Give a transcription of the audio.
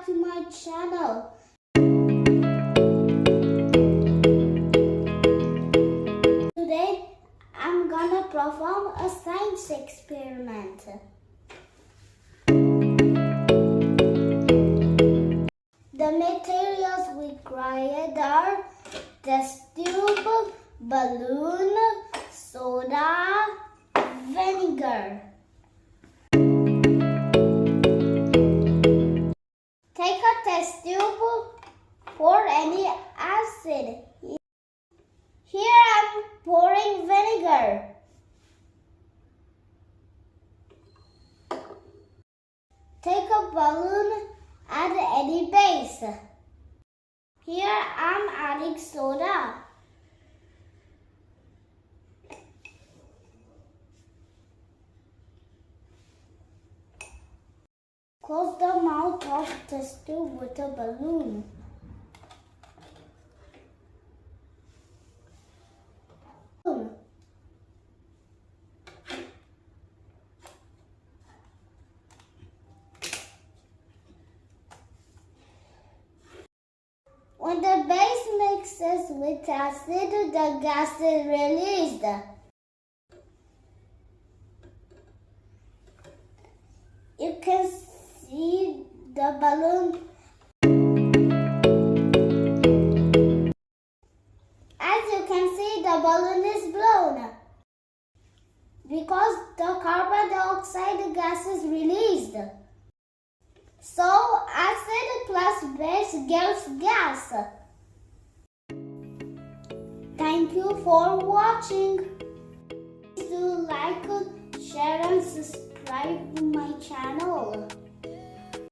to my channel. Today I'm gonna perform a science experiment. The materials required are test tube, balloon, soda, vinegar. Take a test tube, pour any acid. Here I'm pouring vinegar. Take a balloon, add any base. Here I'm adding soda. Close the mouth of test tube with a balloon. When the base mixes with acid, the gas is released. You can see the balloon. As you can see, the balloon is blown because the carbon dioxide gas is released. So, acid plus base gives gas. Thank you for watching. Please do like, share and subscribe to my channel.